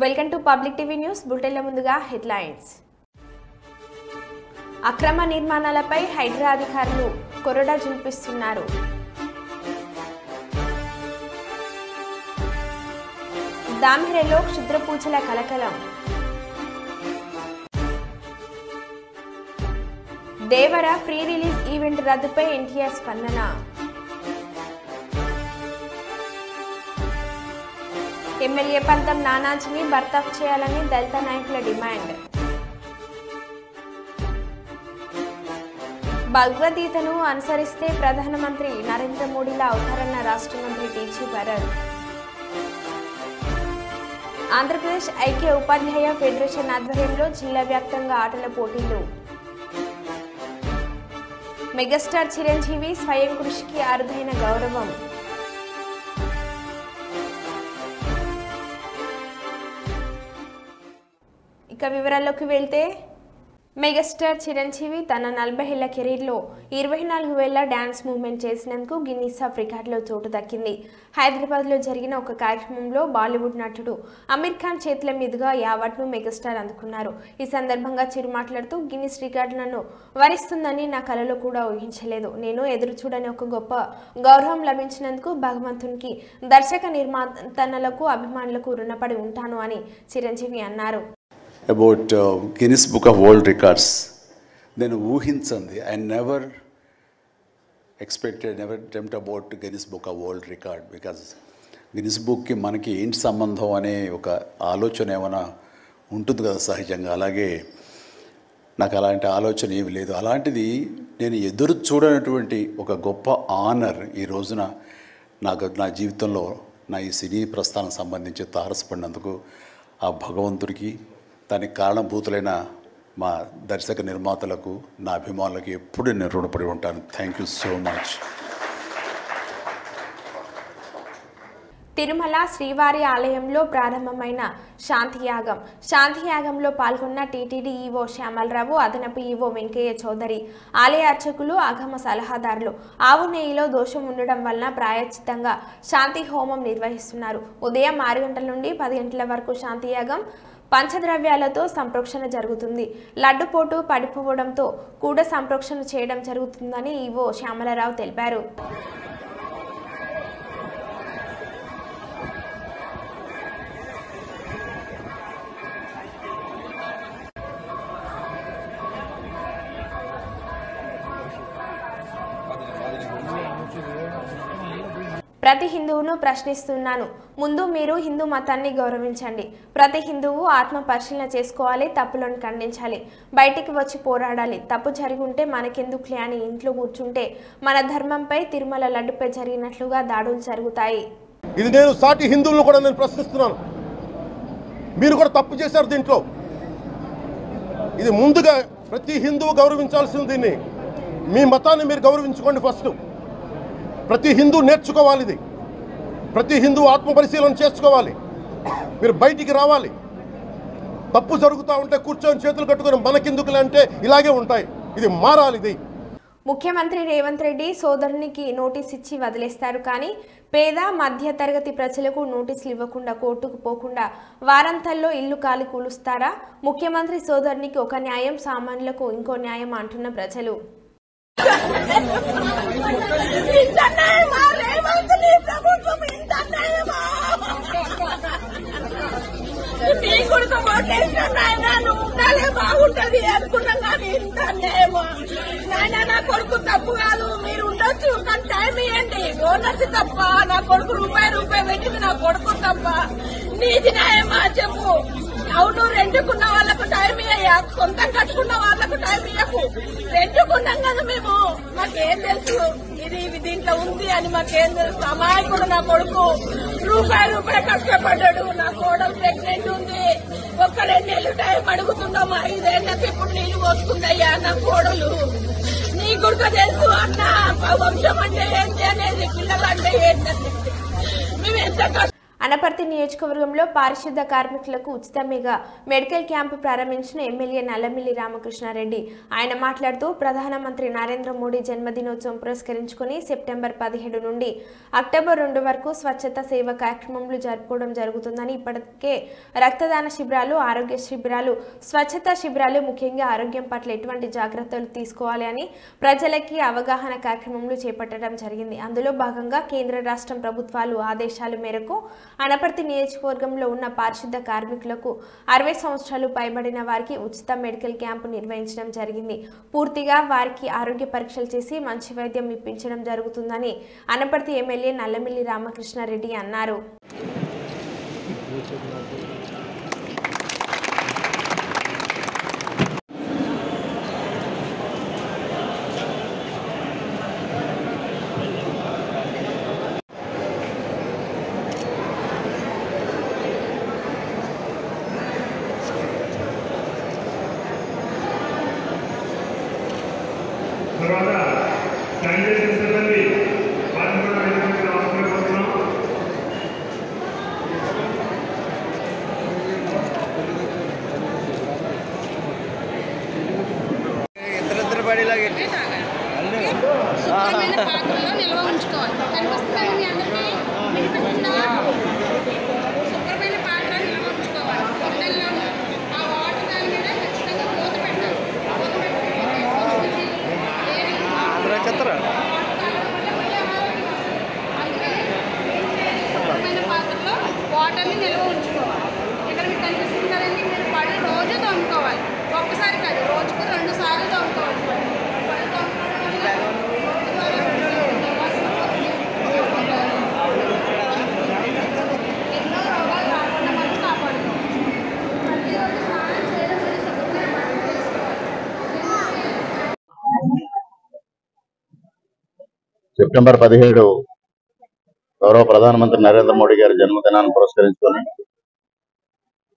Welcome to Public TV news. బులెటిన్ల ముందుగా headlines. అక్రమ నిర్మాణాలపై హైడ్రా అధికారులు కొరడా జూపిస్తున్నారు. దామెరలో క్షుద్ర పూజల కలకలం. దేవర ప్రీ రిలీజ్ ఈవెంట్ రద్దుపై ఎన్టీఆర్ స్పందన. ఎమ్మెల్యే పంతం నానాజీని బర్తాఫ్ చేయాలని దళిత నాయకుల డిమాండ్. భగవద్గీతను అనుసరిస్తే ప్రధానమంత్రి నరేంద్ర మోడీలా అవుతారన్న రాష్ట్ర మంత్రి టీజీ భరత్. ఆంధ్రప్రదేశ్ ఐక్య ఉపాధ్యాయ ఫెడరేషన్ ఆధ్వర్యంలో జిల్లా వ్యాప్తంగా ఆటల పోటీలు. మెగాస్టార్ చిరంజీవి స్వయం కృషికి అరుదైన గౌరవం. ఇక వివరాల్లోకి వెళ్తే, మెగాస్టార్ చిరంజీవి తన 40 ఏళ్ల కెరీర్లో 24 వేల డ్యాన్స్ మూవ్మెంట్ చేసినందుకు గిన్నిస్ ఆఫ్ రికార్డులో చోటు దక్కింది. హైదరాబాద్లో జరిగిన ఒక కార్యక్రమంలో బాలీవుడ్ నటుడు అమీర్ ఖాన్ చేతుల మీదుగా ఈ అవార్డును మెగాస్టార్ అందుకున్నారు. ఈ సందర్భంగా చిరు మాట్లాడుతూ, గిన్నిస్ రికార్డులను వరిస్తుందని నా కలలో కూడా ఊహించలేదు. నేను ఎదురు చూడని ఒక గొప్ప గౌరవం లభించినందుకు భగవంతునికి, దర్శక నిర్మాతలకు, అభిమానులకు రుణపడి ఉంటాను అని చిరంజీవి అన్నారు. About Guinness Book of World Records, then ఊహించండి. I never expected, never dreamt about Guinness Book of World Record, because Guinness Bookకి మనకి ఏంటి సంబంధం అనే ఒక ఆలోచన ఏమైనా ఉంటుంది కదా సహజంగా. అలాగే నాకు అలాంటి ఆలోచన ఏమి లేదు. అలాంటిది నేను ఎదురు చూడనటువంటి ఒక గొప్ప ఆనర్ ఈ రోజున నా జీవితంలో నా ఈ సినీ ప్రస్థానం సంబంధించి తారసపడినందుకు ఆ భగవంతుడికి, దానికి కారణభూతులైన మా దర్శక నిర్మాతలకు, నా అభిమానులకు ఎప్పుడు నేను రుణపడి ఉంటాను. Thank you so much. Tirumala శ్రీవారి ఆలయంలో ప్రారంభమైన శాంతియాగం. శాంతియాగంలో పాల్గొన్న టీటీడీ ఈవో శ్యామలరావు, అదనపు ఈవో వెంకయ్య చౌదరి, ఆలయ అర్చకులు, ఆగమ సలహాదారులు ఆవు నెయ్యిలో దోషం ఉండడం వలన ప్రాయశ్చిత్తంగా శాంతి హోమం నిర్వహిస్తున్నారు. ఉదయం 6 గంటల నుండి 10 గంటల వరకు శాంతియాగం పంచద్రవ్యాలతో సంప్రోక్షణ జరుగుతుంది. లడ్డుపోటు పడిపోవడంతో కూడా సంప్రోక్షణ చేయడం జరుగుతుందని ఈవో శ్యామలరావు తెలిపారు. ప్రతి హిందువును ప్రశ్నిస్తున్నాను, ముందు మీరు హిందూ మతాన్ని గౌరవించండి. ప్రతి హిందువు ఆత్మ పరిశీలన చేసుకోవాలి, తప్పులను ఖండించాలి, బయటికి వచ్చి పోరాడాలి. తప్పు జరిగి ఉంటే మనకెందుకులే అని ఇంట్లో కూర్చుంటే మన ధర్మంపై, తిరుమల లడ్డుపై జరిగినట్లుగా దాడులు జరుగుతాయి. ఇది నేను సాటి హిందువులను కూడా నేను ప్రశ్నిస్తున్నాను. మీరు కూడా తప్పు చేశారు దీంట్లో. ఇది ముందుగా ప్రతి హిందువు గౌరవించాల్సింది. దీన్ని మీ మతాన్ని మీరు గౌరవించుకోండి ఫస్ట్. ప్రతి హిందూ నేర్చుకోవాలి. ఇది ప్రతి హిందూ ఆత్మ పరిశీలన చేసుకోవాలి. మీరు బయటికి రావాలి. తప్పు జరుగుతూ ఉంటే కూర్చొని చేతులు కట్టుకొని మనకెందుకులే అంటే ఇలాగే ఉంటాయి. ఇది మారాలి. ఇది ముఖ్యమంత్రి రేవంత్ రెడ్డి సోదరునికి నోటీస్ ఇచ్చి వదిలేస్తారు, కానీ పేద మధ్య తరగతి ప్రజలకు నోటీసులు ఇవ్వకుండా, కోర్టుకు పోకుండా వారంతల్లో ఇల్లు కాలి కూలుస్తారా? ముఖ్యమంత్రి సోదరునికి ఒక న్యాయం, సామాన్యులకు ఇంకో న్యాయం అంటున్న ప్రజలు. బాగుంటది అనుకున్నాం కానీ ఇంత అన్యాయమా నాయన? నా కొడుకు తప్పు కాదు, మీరు ఉండొచ్చు కానీ టైం ఇవ్వండి. ఓనర్స్ తప్ప, నా కొడుకు రూపాయి పెట్టింది నా కొడుకు తప్ప. నీది న్యాయమా చెప్పు. అవును, రెండుకున్న వాళ్ళకు టైం ఇయ్యా, సొంతం కట్టుకున్న వాళ్ళకు టైం ఇయ్యకు. రెండుకున్నాం కదా మేము, మాకేం తెలుసు ఇది దీంట్లో ఉంది అని మాకేం తెలుసు. అమాయకుడు నా కొడుకు రూపాయి కష్టపడ్డాడు. నా కోడలు ప్రెగ్నెంట్ ఉంది. ఒక్క 2 నెలలు టైం అడుగుతున్నామా? 5 ఏళ్ళకి ఇప్పుడు నీళ్లు పోసుకుందయ్యా నా కోడలు. నీ కొడుకు తెలుసు అన్న వంశం అంటే ఏంటి అనేది, పిల్లలు అంటే ఏంటనేది. మేము ఎంత అనపర్తి నియోజకవర్గంలో పారిశుద్ధ కార్మికులకు ఉచిత మెడికల్ క్యాంపు ప్రారంభించిన ఎమ్మెల్యే నల్లమిల్లి రామకృష్ణారెడ్డి. ఆయన మాట్లాడుతూ ప్రధానమంత్రి నరేంద్ర మోడీ జన్మదినోత్సవం పురస్కరించుకుని సెప్టెంబర్ 17 నుండి అక్టోబర్ 2 వరకు స్వచ్ఛత సేవ కార్యక్రమాలు జరుపుకోవడం జరుగుతుందని, ఇప్పటికే రక్తదాన శిబిరాలు, ఆరోగ్య శిబిరాలు, స్వచ్ఛత శిబిరాలు, ముఖ్యంగా ఆరోగ్యం పట్ల ఎటువంటి జాగ్రత్తలు తీసుకోవాలి అని ప్రజలకి అవగాహన కార్యక్రమాలు చేపట్టడం జరిగింది. అందులో భాగంగా కేంద్ర రాష్ట్ర ప్రభుత్వాలు ఆదేశాల మేరకు అనపర్తి నియోజకవర్గంలో ఉన్న పారిశుద్ధ కార్మికులకు 60 సంవత్సరాలు పైబడిన వారికి ఉచిత మెడికల్ క్యాంపు నిర్వహించడం జరిగింది. పూర్తిగా వారికి ఆరోగ్య పరీక్షలు చేసి మంచి వైద్యం ఇప్పించడం జరుగుతుందని అనపర్తి ఎమ్మెల్యే నల్లమిల్లి రామకృష్ణారెడ్డి అన్నారు. వాటర్ని నిల్వ ఉంచుకోవాలి. ఇక్కడ మీకు కనిపిస్తుంది కదండి, మీరు పళ్ళు రోజు తోముకోవాలి. ఒక్కసారి కాదు, రోజుకు 2 సార్లు తోముకోవాలి. ఎన్నో రోగాలు రాకుండా మనం కాపాడుకోవాలి. ప్రతిరోజు స్నానం చేయడం సెప్టెంబర్ 17 గౌరవ ప్రధానమంత్రి నరేంద్ర మోడీ గారి జన్మదినాన్ని పురస్కరించుకొని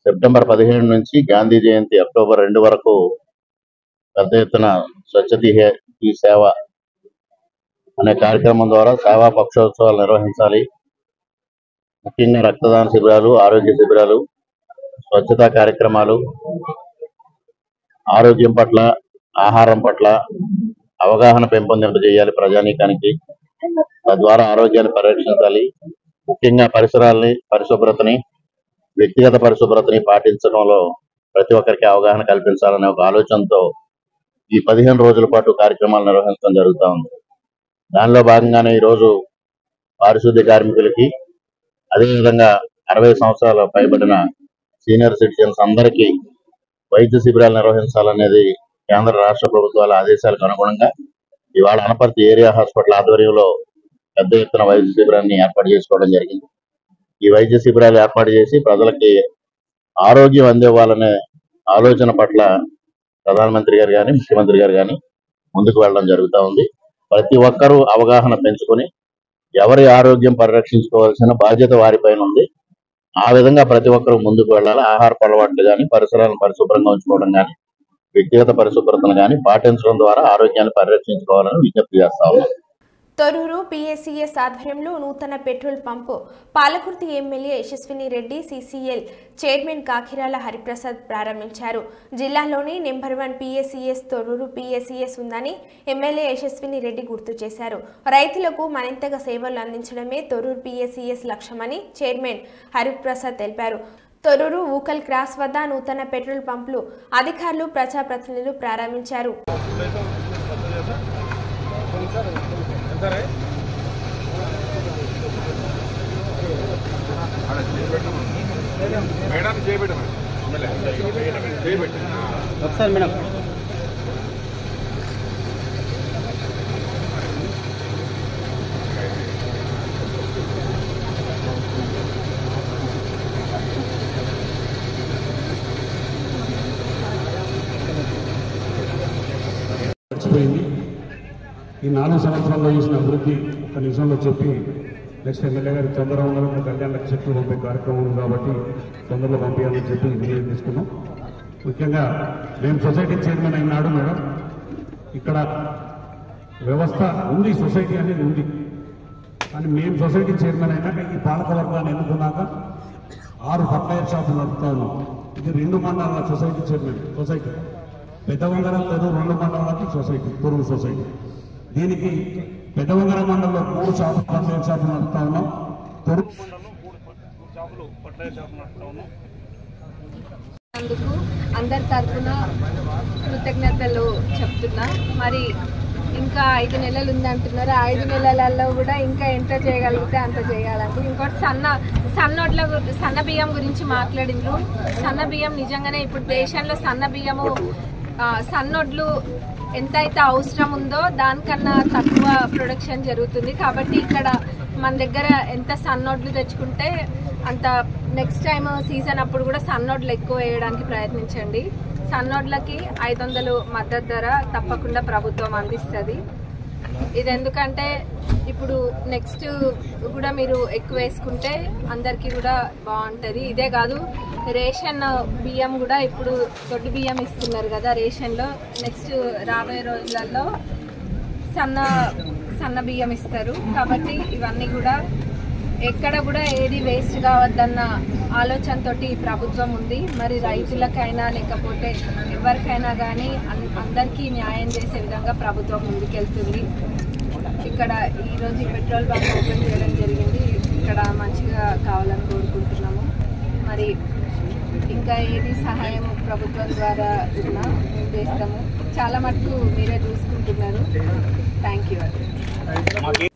సెప్టెంబర్ 17 నుంచి గాంధీ జయంతి అక్టోబర్ 2 వరకు పెద్ద ఎత్తున స్వచ్ఛత హీ సేవ అనే కార్యక్రమం ద్వారా సేవా పక్షోత్సవాలు నిర్వహించాలి. ముఖ్యంగా రక్తదాన శిబిరాలు, ఆరోగ్య శిబిరాలు, స్వచ్ఛతా కార్యక్రమాలు, ఆరోగ్యం పట్ల, ఆహారం పట్ల అవగాహన పెంపొందింపజేయాలి ప్రజానీకానికి. తద్వారా ఆరోగ్యాన్ని పరిరక్షించాలి. ముఖ్యంగా పరిశుభ్రతని, వ్యక్తిగత పరిశుభ్రతని పాటించడంలో ప్రతి ఒక్కరికి అవగాహన కల్పించాలనే ఒక ఆలోచనతో ఈ 15 రోజుల పాటు కార్యక్రమాలు నిర్వహించడం జరుగుతూ ఉంది. దానిలో భాగంగానే ఈరోజు పారిశుద్ధ్య కార్మికులకి, అదేవిధంగా 60 సంవత్సరాల పైబడిన సీనియర్ సిటిజన్స్ అందరికీ వైద్య శిబిరాలు నిర్వహించాలనేది కేంద్ర రాష్ట్ర ప్రభుత్వాల ఆదేశాలకు అనుగుణంగా ఇవాళ అనపర్తి ఏరియా హాస్పిటల్ ఆధ్వర్యంలో పెద్ద ఎత్తున వైద్య శిబిరాన్ని ఏర్పాటు చేసుకోవడం జరిగింది. ఈ వైద్య శిబిరాలు ఏర్పాటు చేసి ప్రజలకి ఆరోగ్యం అందివ్వాలనే ఆలోచన పట్ల ప్రధానమంత్రి గారు కానీ, ముఖ్యమంత్రి గారు కానీ ముందుకు వెళ్ళడం జరుగుతూ ఉంది. ప్రతి ఒక్కరూ అవగాహన పెంచుకొని ఎవరి ఆరోగ్యం పరిరక్షించుకోవాల్సిన బాధ్యత వారిపైన ఉంది. ఆ విధంగా ప్రతి ఒక్కరూ ముందుకు వెళ్ళాలి. ఆహారపు అలవాట్లు కానీ, పరిసరాలను పరిశుభ్రంగా ఉంచుకోవడం కానీ, వ్యక్తిగత పరిశుభ్రతను కానీ పాటించడం ద్వారా ఆరోగ్యాన్ని పరిరక్షించుకోవాలని విజ్ఞప్తి చేస్తా ఉన్నాం. తొర్రూరు PSCS ఆధ్వర్యంలో నూతన పెట్రోల్ పంపు పాలకుర్తి ఎమ్మెల్యే యశస్విని రెడ్డి, CCL చైర్మన్ కాకిరాల హరిప్రసాద్ ప్రారంభించారు. జిల్లాలోని నెంబర్ 1 PSCS తొర్రూరు PSCS ఉందని ఎమ్మెల్యే యశస్విని రెడ్డి గుర్తు చేశారు. రైతులకు మరింతగా సేవలు అందించడమే తొర్రూరు PSCS లక్ష్యమని చైర్మన్ హరిప్రసాద్ తెలిపారు. తొర్రూరు ఊకల్ క్రాస్ వద్ద నూతన పెట్రోల్ పంపులు అధికారులు, ప్రజాప్రతినిధులు ప్రారంభించారు. ఈ 4 సంవత్సరాల్లో చేసిన అభివృద్ధి ఒక నిజంలో చెప్పి నెక్స్ట్ ఎమ్మెల్యే గారు చంద్రబాబు కళ్యాణ లక్ష్యం పంపే కార్యక్రమం ఉంది కాబట్టి తొందరలో పంపించాలని చెప్పి నిర్ణయం తీసుకున్నాం. ముఖ్యంగా మేము సొసైటీ చైర్మన్ అయినాడు మేడం, ఇక్కడ వ్యవస్థ ఉంది, సొసైటీ అనేది ఉంది. అని మేము సొసైటీ చైర్మన్ అయినాక ఈ పాలక వర్గాన్ని ఎన్నుకున్నాక 6 ఫర్టిలైజర్ షాపులు నడుపుతా ఉన్నాం. ఇది 2 మండలాల సొసైటీ చైర్మన్ సొసైటీ, పెద్దవంగరం తెరువు 2 మండలాలకి సొసైటీ తెరువు సొసైటీ. దీనికి పెద్దవంగరం మండలంలో 3 షాపులు ఫర్టిలైజర్ షాపులు నడుపుతా ఉన్నాం. తెరువు మండలంలో 3 షాపులు ఫర్టిలైజర్ షాపులు నడుపుతా ఉన్నాం. అందుకు అందరి తరఫున కృతజ్ఞతలు చెప్తున్నా. మరి ఇంకా 5 నెలలు ఉందంటున్నారు. 5 నెలలలో కూడా ఇంకా ఎంత చేయగలిగితే అంత చేయాలండి. ఇంకోటి సన్న బియ్యం గురించి మాట్లాడిండ్రు. సన్న బియ్యం నిజంగానే ఇప్పుడు దేశంలో సన్నొడ్లు ఎంతైతే అవసరం ఉందో దానికన్నా తక్కువ ప్రొడక్షన్ జరుగుతుంది. కాబట్టి ఇక్కడ మన దగ్గర ఎంత సన్నొడ్లు తెచ్చుకుంటే అంత నెక్స్ట్ టైం సీజన్ అప్పుడు కూడా సన్నొడ్లు ఎక్కువ వేయడానికి ప్రయత్నించండి. సన్నొడ్లకి 500 మద్దతు ధర తప్పకుండా ప్రభుత్వం అందిస్తుంది. ఇది ఎందుకంటే ఇప్పుడు నెక్స్ట్ కూడా మీరు ఎక్కువ వేసుకుంటే అందరికీ కూడా బాగుంటుంది. ఇదే కాదు, రేషన్ బియ్యం కూడా ఇప్పుడు దొడ్డు బియ్యం ఇస్తున్నారు కదా రేషన్లో. నెక్స్ట్ రాబోయే రోజులలో సన్న బియ్యం ఇస్తారు. కాబట్టి ఇవన్నీ కూడా ఎక్కడ కూడా ఏది వేస్ట్ కావద్దన్న ఆలోచనతోటి ప్రభుత్వం ఉంది. మరి రైతులకైనా లేకపోతే ఎవరికైనా కానీ అందరికీ న్యాయం చేసే విధంగా ప్రభుత్వం ముందుకెళ్తుంది. ఇక్కడ ఈరోజు పెట్రోల్ బంక్ ఓపెన్ చేయడం జరిగింది. ఇక్కడ మంచిగా కావాలని కోరుకుంటున్నాము. మరి ఇంకా ఏది సహాయం ప్రభుత్వం ద్వారా ఉన్నా మేము చేస్తాము. చాలా మటుకు మీరే చూసుకుంటున్నారు. Thank you.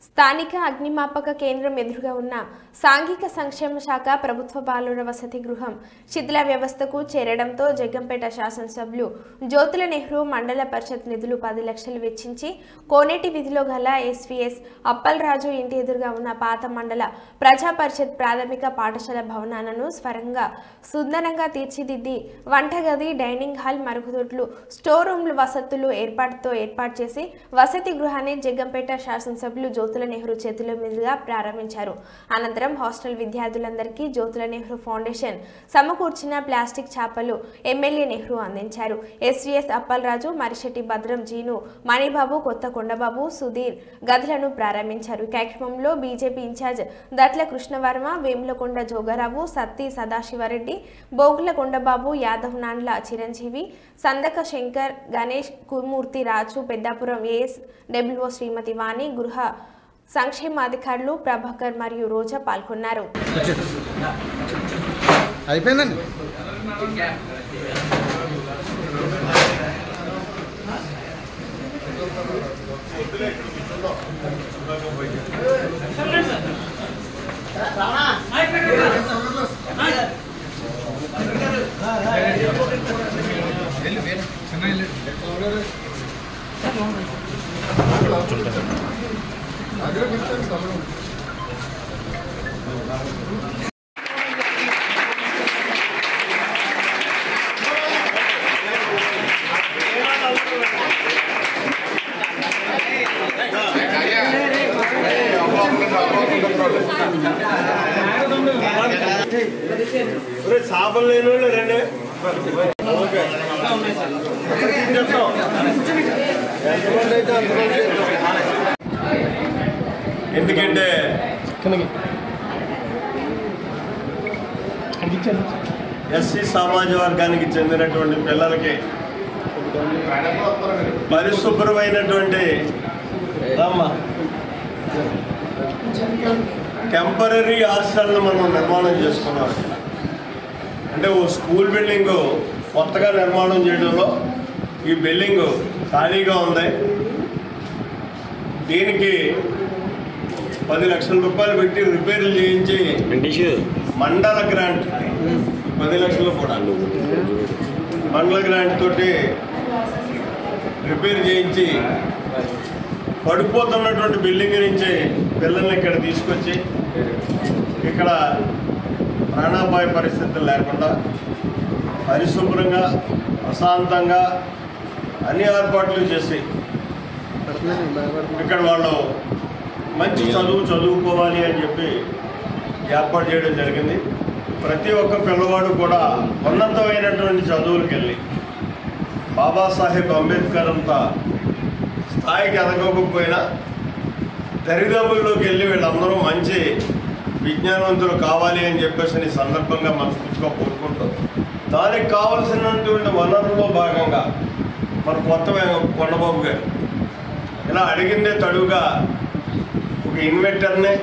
స్థానిక అగ్నిమాపక కేంద్రం ఎదురుగా ఉన్న సాంఘిక సంక్షేమ శాఖ ప్రభుత్వ బాలుర వసతి గృహం శిథిల వ్యవస్థకు చేరడంతో జగ్గంపేట శాసనసభ్యులు జ్యోతుల నెహ్రూ మండల పరిషత్ నిధులు 10 లక్షలు వెచ్చించి కోనేటి వీధిలో గల ఎస్వీఎస్ అప్పలరాజు ఇంటి ఎదురుగా ఉన్న పాత మండల ప్రజా పరిషత్ ప్రాథమిక పాఠశాల భవనాలను స్వరంగా సుందరంగా తీర్చిదిద్ది వంటగది, డైనింగ్ హాల్, మరుగుదొడ్లు, స్టోర్ రూమ్లు వసతులు ఏర్పాటు చేసి వసతి గృహాన్ని జగ్గంపేట శాసనసభ్యులు జ్యోతుల నెహ్రూ చేతుల మీదుగా ప్రారంభించారు. అనంతరం హాస్టల్ విద్యార్థులందరికీ జ్యోతుల నెహ్రూ ఫౌండేషన్ సమకూర్చిన ప్లాస్టిక్ చాపలు ఎమ్మెల్యే నెహ్రూ అందించారు. ఎస్వీఎస్ అప్పలరాజు, మరిశెట్టి భద్రం, జీను, మణిబాబు, కొత్త కొండబాబు, సుధీర్ గదులను ప్రారంభించారు. కార్యక్రమంలో బీజేపీ ఇన్ఛార్జ్ దట్ల కృష్ణవర్మ, వేములకొండ జోగారావు, సత్తి సదాశివరెడ్డి, బోగుల కొండబాబు, యాదవ్ నాండ్ల చిరంజీవి, సందక శంకర్, గణేష్, కుమూర్తి రాజు, పెద్దాపురం ASWO శ్రీమతి వాణి, గృహ సంక్షేమాధికారులు ప్రభాకర్ మరియు రోజా పాల్గొన్నారు. అయిపోయిందండి. సాబన్ లేని వాళ్ళు రండి. ఎందుకంటే ఎస్సీ సమాజ వర్గానికి చెందినటువంటి పిల్లలకి పరిశుభ్రమైనటువంటి టెంపరీ హాస్టల్ను మనం నిర్మాణం చేసుకున్నాం. అంటే ఓ స్కూల్ బిల్డింగ్ కొత్తగా నిర్మాణం చేయడంలో ఈ బిల్డింగ్ ఖాళీగా ఉంది. దీనికి 10 లక్షల రూపాయలు పెట్టి రిపేర్లు చేయించి మండల గ్రాంట్ 10 లక్షలు కూడా మండల గ్రాంట్ తోటి రిపేర్ చేయించి పడిపోతున్నటువంటి బిల్డింగ్ నుంచి పిల్లల్ని ఇక్కడ తీసుకొచ్చి ఇక్కడ ప్రాణాపాయ పరిస్థితులు లేకుండా పరిశుభ్రంగా ప్రశాంతంగా అన్ని ఏర్పాట్లు చేసి ఇక్కడ వాళ్ళు మంచి చదువుకోవాలి అని చెప్పి ఏర్పాటు చేయడం జరిగింది. ప్రతి ఒక్క పిల్లవాడు కూడా ఉన్నతమైనటువంటి చదువులకు వెళ్ళి బాబాసాహెబ్ అంబేద్కర్ అంత స్థాయికి ఎదగకపోయినా దరిదాపుల్లోకి వెళ్ళి వీళ్ళందరూ మంచి విజ్ఞానవంతులు కావాలి అని చెప్పేసి ఈ సందర్భంగా మనస్ఫూర్తిగా కోరుకుంటాం. దానికి కావలసినటువంటి వనరుల్లో భాగంగా మన కొత్త కొండబాబు గారు ఇలా అడిగిందే తడువుగా ఒక ఇన్వర్టర్ని,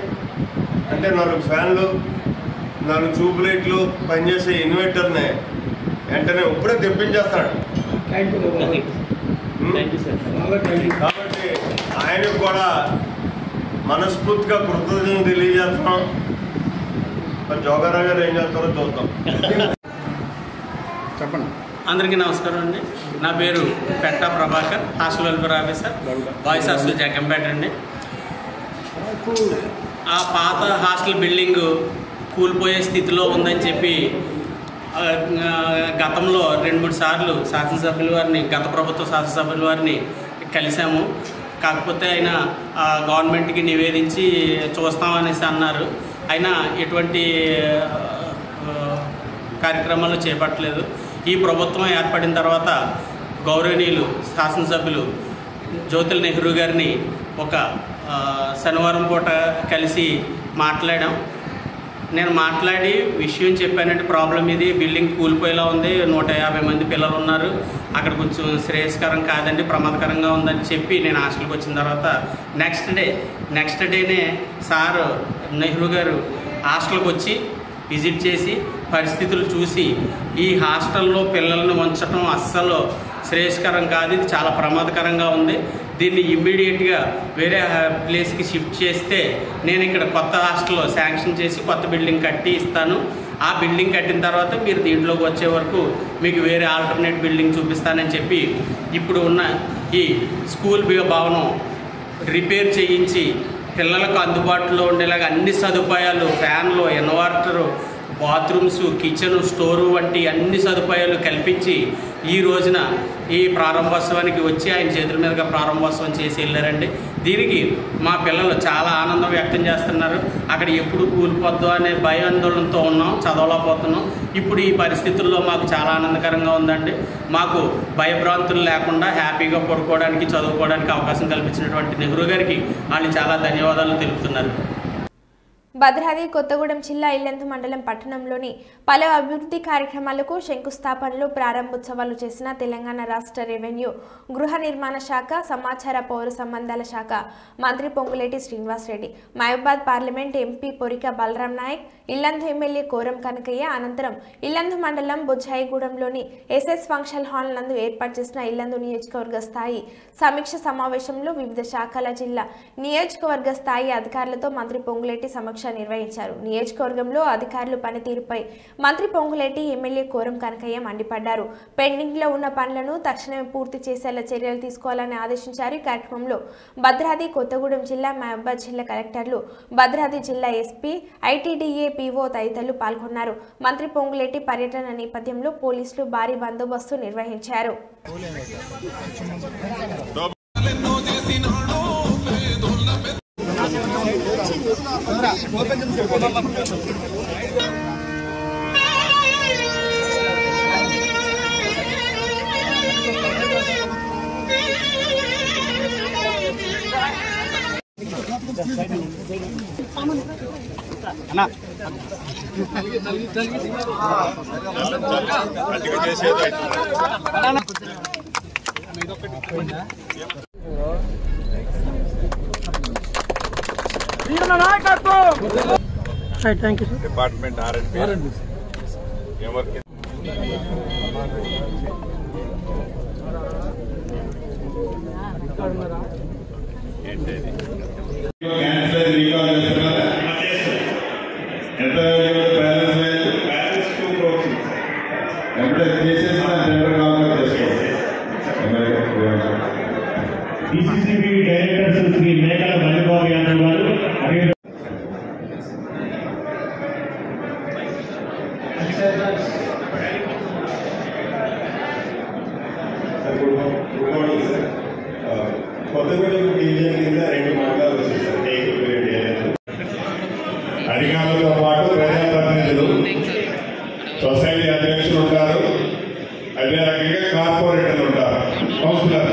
అంటే 4 ఫ్యాన్లు 4 ట్యూబ్ లైట్లు పనిచేసే ఇన్వర్టర్ని వెంటనే ఇప్పుడే తెప్పించేస్తాడు. కాబట్టి ఆయనకు కూడా మనస్ఫూర్తిగా కృతజ్ఞతలు తెలియజేస్తున్నాం. జోగారావు గారు ఏం చేస్తారో చూద్దాం. చెప్పండి. అందరికీ నమస్కారం అండి. నా పేరు పెట్టా Prabhakar, hostel welfare officer, boys hostel Jaggampeta అండి. ఆ పాత హాస్టల్ బిల్డింగ్ కూలిపోయే స్థితిలో ఉందని చెప్పి గతంలో 2-3 సార్లు శాసనసభ్యుల వారిని, గత ప్రభుత్వ శాసనసభ్యుల వారిని కలిసాము. కాకపోతే ఆయన గవర్నమెంట్కి నివేదించి చూస్తామనేసి అన్నారు. అయినా ఎటువంటి కార్యక్రమాలు చేపట్టలేదు. ఈ ప్రభుత్వం ఏర్పడిన తర్వాత గౌరవనీయులు శాసనసభ్యులు జ్యోతుల నెహ్రూ గారిని ఒక శనివారం పూట కలిసి మాట్లాడాం. నేను మాట్లాడి విషయం చెప్పానంటే ప్రాబ్లం ఇది, బిల్డింగ్ కూలిపోయేలా ఉంది, 150 మంది పిల్లలు ఉన్నారు, అక్కడ కొంచెం శ్రేయస్కరం కాదండి, ప్రమాదకరంగా ఉందని చెప్పి నేను హాస్టల్కి వచ్చిన తర్వాత నెక్స్ట్ డేనే సార్ నెహ్రూ గారు హాస్టల్కి వచ్చి విజిట్ చేసి పరిస్థితులు చూసి ఈ హాస్టల్లో పిల్లల్ని ఉంచడం అస్సలు శ్రేయస్కరం కాదు, ఇది చాలా ప్రమాదకరంగా ఉంది, దీన్ని ఇమ్మీడియట్గా వేరే ప్లేస్కి షిఫ్ట్ చేస్తే నేను ఇక్కడ కొత్త హాస్టల్లో శాంక్షన్ చేసి కొత్త బిల్డింగ్ కట్టి ఇస్తాను, ఆ బిల్డింగ్ కట్టిన తర్వాత మీరు దీంట్లోకి వచ్చే వరకు మీకు వేరే ఆల్టర్నేట్ బిల్డింగ్ చూపిస్తానని చెప్పి ఇప్పుడు ఉన్న ఈ స్కూల్ భవనం రిపేర్ చేయించి పిల్లలకు అందుబాటులో ఉండేలాగా అన్ని సదుపాయాలు, ఫ్యాన్లు, ఇన్వర్టరు, బాత్రూమ్స్, కిచెను, స్టోరు వంటి అన్ని సదుపాయాలు కల్పించి ఈ రోజున ఈ ప్రారంభోత్సవానికి వచ్చి ఆయన చేతుల మీదుగా ప్రారంభోత్సవం చేసి వెళ్ళారండి. దీనికి మా పిల్లలు చాలా ఆనందం వ్యక్తం చేస్తున్నారు. అక్కడ ఎప్పుడు కూలిపోద్దో అనే భయాందోళనతో ఉన్నాం, చదవలేకపోతున్నాం. ఇప్పుడు ఈ పరిస్థితుల్లో మాకు చాలా ఆనందకరంగా ఉందండి. మాకు భయభ్రాంతులు లేకుండా హ్యాపీగా పడుకోవడానికి, చదువుకోవడానికి అవకాశం కల్పించినటువంటి నెహ్రూ గారికి వాళ్ళు చాలా ధన్యవాదాలు తెలుపుతున్నారు. భద్రాద్రి కొత్తగూడెం జిల్లా ఇల్లందు మండలం పట్టణంలోని పలు అభివృద్ధి కార్యక్రమాలకు శంకుస్థాపనలు, ప్రారంభోత్సవాలు చేసిన తెలంగాణ రాష్ట్ర రెవెన్యూ, గృహ నిర్మాణ శాఖ, సమాచార పౌర సంబంధాల శాఖ మంత్రి Ponguleti Srinivasa Reddy. Mahabubabad parliament MP Porika Balram Naik, Yellandu MLA Koram Kanakaiah అనంతరం ఇల్లందు మండలం బుజ్జాయిగూడెంలోని ఎస్ఎస్ ఫంక్షన్ హాల్ నందు ఏర్పాటు చేసిన ఇల్లందు నియోజకవర్గ స్థాయి సమీక్ష సమావేశంలో వివిధ శాఖల జిల్లా నియోజకవర్గ స్థాయి అధికారులతో మంత్రి పొంగులేటి సమీక్ష నిర్వహించారు. నియోజకవర్గంలో అధికారుల పనితీరుపై మంత్రి పొంగులేటి, ఎమ్మెల్యే కోరం కనకయ్య మండిపడ్డారు. పెండింగ్ లో ఉన్న పనులను తక్షణమే పూర్తి చేసేలా చర్యలు తీసుకోవాలని ఆదేశించారు. ఈ కార్యక్రమంలో భద్రాద్రి కొత్తగూడెం జిల్లా, మహబూబాద్ జిల్లా కలెక్టర్లు, భద్రాద్రి జిల్లా ఎస్పీ, ఐటీడీఏ పీఓ తదితరులు పాల్గొన్నారు. మంత్రి పొంగులేటి పర్యటన నేపథ్యంలో పోలీసులు భారీ బందోబస్తు నిర్వహించారు. డిపార్ట్మెంట్ R&B ఎవరికి DCCB డైరెక్టర్ శ్రీ మేకల మల్లిబాబు యాదవ్ గారు కొత్తగూడెం డివిజన్ కింద 2 మండలాలు వచ్చేసారు. అధికారులతో పాటు ప్రజాప్రతినిధులు, సొసైటీ అధ్యక్షులు ఉంటారు, అదే రకంగా కార్పొరేటర్లు ఉంటారు, కౌన్సిలర్.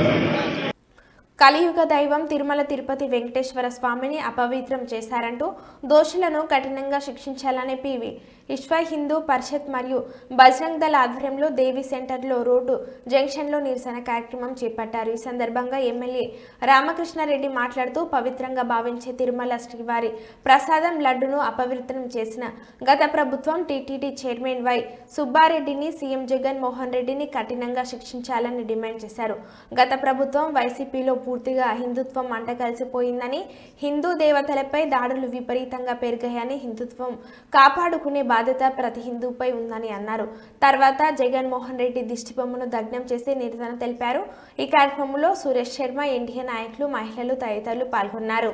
కలియుగ దైవం తిరుమల తిరుపతి వెంకటేశ్వర స్వామిని అపవిత్రం చేశారంటూ దోషులను కఠినంగా శిక్షించాలని పివి విశ్వ హిందూ పరిషత్ మరియు బజరంగ్ దళ ఆధ్వర్యంలో దేవి సెంటర్లో రోడ్డు జంక్షన్లో నిరసన కార్యక్రమం చేపట్టారు. ఈ సందర్భంగా ఎమ్మెల్యే రామకృష్ణారెడ్డి మాట్లాడుతూ పవిత్రంగా భావించే తిరుమల శ్రీవారి ప్రసాదం లడ్డును అపవిత్రం చేసిన గత ప్రభుత్వం టీటీడీ చైర్మన్ వై సుబ్బారెడ్డిని సీఎం జగన్ మోహన్ రెడ్డిని కఠినంగా శిక్షించాలని డిమాండ్ చేశారు. గత ప్రభుత్వం వైసీపీలో పూర్తిగా హిందుత్వం మంట కలిసిపోయిందని, హిందూ దేవతలపై దాడులు విపరీతంగా పెరిగాయని, హిందుత్వం కాపాడుకునే బాధ్యత ప్రతి హిందూపై ఉందని అన్నారు. తర్వాత జగన్ మోహన్ రెడ్డి దిష్టిబొమ్మను దగ్నం చేసి నిరసన తెలిపారు. ఈ కార్యక్రమంలో సురేష్ శర్మ, ఎన్డీఏ నాయకులు, మహిళలు తదితరులు పాల్గొన్నారు.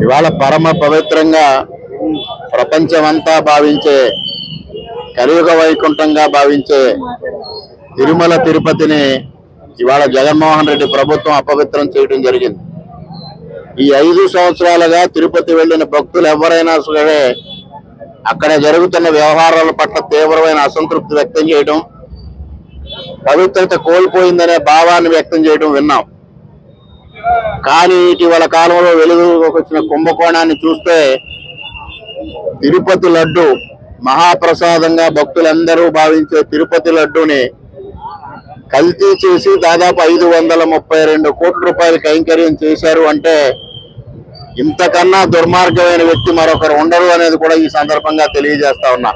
ఇవాళ పరమ పవిత్రంగా ప్రపంచమంతా భావించే, కలియుగ వైకుంఠంగా భావించే తిరుమల తిరుపతిని ఇవాళ జగన్మోహన్ రెడ్డి ప్రభుత్వం అపవిత్రం చేయడం జరిగింది. ఈ 5 సంవత్సరాలుగా తిరుపతి వెళ్లిన భక్తులు ఎవరైనా సరే అక్కడ జరుగుతున్న వ్యవహారాల పట్ల తీవ్రమైన అసంతృప్తి వ్యక్తం చేయడం, పవిత్రత కోల్పోయిందనే భావాన్ని వ్యక్తం చేయడం విన్నాం. కానీ ఇటీవల కాలంలో వెలుగులోకి వచ్చిన కుంభకోణాన్ని చూస్తే తిరుపతి లడ్డు మహాప్రసాదంగా భక్తులందరూ భావించే తిరుపతి లడ్డూని కల్తీ చేసి దాదాపు 532 కోట్ల రూపాయలు కైంకర్యం చేశారు అంటే ఇంతకన్నా దుర్మార్గమైన వ్యక్తి మరొకరు ఉండరు అనేది కూడా ఈ సందర్భంగా తెలియజేస్తా ఉన్నా.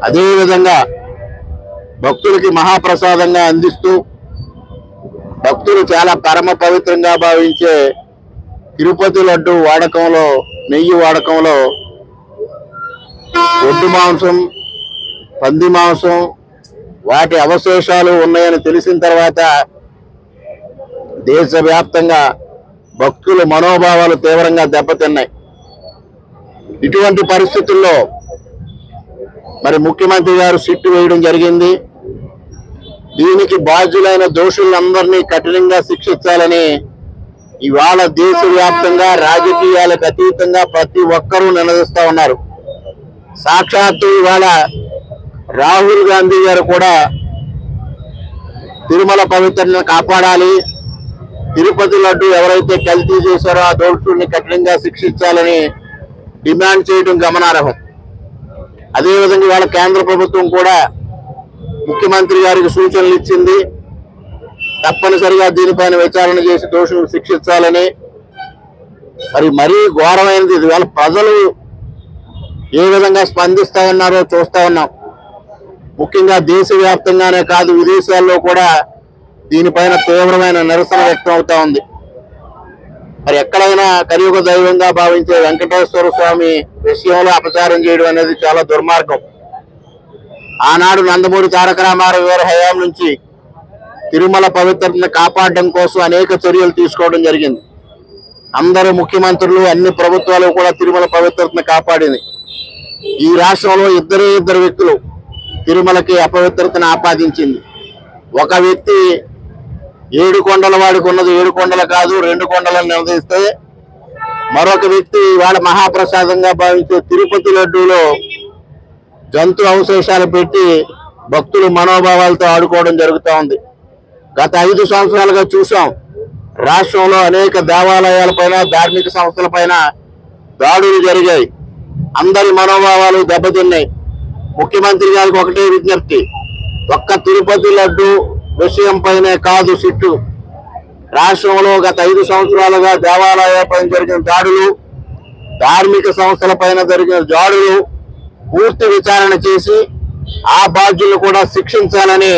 అదేవిధంగా భక్తులకి మహాప్రసాదంగా అందిస్తూ భక్తులు చాలా పరమ పవిత్రంగా భావించే తిరుపతి లడ్డు వాడకంలో, నెయ్యి వాడకంలో ఒడ్డు మాంసం, పంది మాంసం, వాటి అవశేషాలు ఉన్నాయని తెలిసిన తర్వాత దేశవ్యాప్తంగా భక్తుల మనోభావాలు తీవ్రంగా దెబ్బతిన్నాయి. ఇటువంటి పరిస్థితుల్లో మరి ముఖ్యమంత్రి గారు సిట్టు వేయడం జరిగింది. దీనికి బాధ్యులైన దోషులందరినీ కఠినంగా శిక్షించాలని ఇవాళ దేశవ్యాప్తంగా రాజకీయాలకు అతీతంగా ప్రతి ఒక్కరూ నినదిస్తా ఉన్నారు. సాక్షాత్తు ఇవాళ రాహుల్ గాంధీ గారు కూడా తిరుమల పవిత్రతను కాపాడాలి, తిరుపతి లడ్డు ఎవరైతే కల్తీ చేశారో ఆ దోషుల్ని కఠినంగా శిక్షించాలని డిమాండ్ చేయడం గమనార్హం. అదేవిధంగా ఇవాళ కేంద్ర ప్రభుత్వం కూడా ముఖ్యమంత్రి గారికి సూచనలు ఇచ్చింది. తప్పనిసరిగా దీనిపైన విచారణ చేసి దోషులను శిక్షించాలని. మరీ ఘోరమైనది ఇది. ఇవాళ ప్రజలు ఏ విధంగా స్పందిస్తా ఉన్నారో చూస్తా ఉన్నాం. ముఖ్యంగా దేశవ్యాప్తంగానే కాదు, విదేశాల్లో కూడా దీనిపైన తీవ్రమైన నిరసన వ్యక్తం అవుతా ఉంది. మరి ఎక్కడైనా కలియుగ దైవంగా భావించే వెంకటేశ్వర స్వామి విషయంలో అపచారం చేయడం అనేది చాలా దుర్మార్గం. ఆనాడు నందమూరి తారక రామారావు గారి హయాం నుంచి తిరుమల పవిత్రతను కాపాడడం కోసం అనేక చర్యలు తీసుకోవడం జరిగింది. అందరూ ముఖ్యమంత్రులు, అన్ని ప్రభుత్వాలు కూడా తిరుమల పవిత్రతను కాపాడింది. ఈ రాష్ట్రంలో ఇద్దరు వ్యక్తులు తిరుమలకి అపవిత్రతను ఆపాదించింది. ఒక వ్యక్తి 7 కొండల వాడికి ఉన్నది 7 కొండలు కాదు 2 కొండలను నిర్ణయిస్తే, మరొక వ్యక్తి వాళ్ళ మహాప్రసాదంగా భావించే తిరుపతి లడ్డూలో జంతు అవశేషాలు పెట్టి భక్తులు మనోభావాలతో ఆడుకోవడం జరుగుతూ ఉంది. గత 5 సంవత్సరాలుగా చూసాం, రాష్ట్రంలో అనేక దేవాలయాలపైన ధార్మిక సంస్థలపైన దాడులు జరిగాయి. అందరి మనోభావాలు దెబ్బతిన్నాయి. ముఖ్యమంత్రి గారికి ఒకటే విజ్ఞప్తి, ఒక్క తిరుపతి లడ్డు విషయం పైనే కాదు సిట్టు, రాష్ట్రంలో గత 5 సంవత్సరాలుగా దేవాలయాలపైన జరిగిన దాడులు, ధార్మిక సంస్థలపైన జరిగిన దాడులు పూర్తి విచారణ చేసి ఆ బాధ్యులను కూడా శిక్షించాలని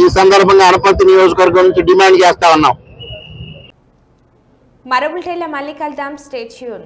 ఈ సందర్భంగా అనపర్తి నియోజకవర్గం నుంచి డిమాండ్ చేస్తా ఉన్నాం. మరో బులెటిన్లో మళ్ళీ కలుద్దాం. Stay tune.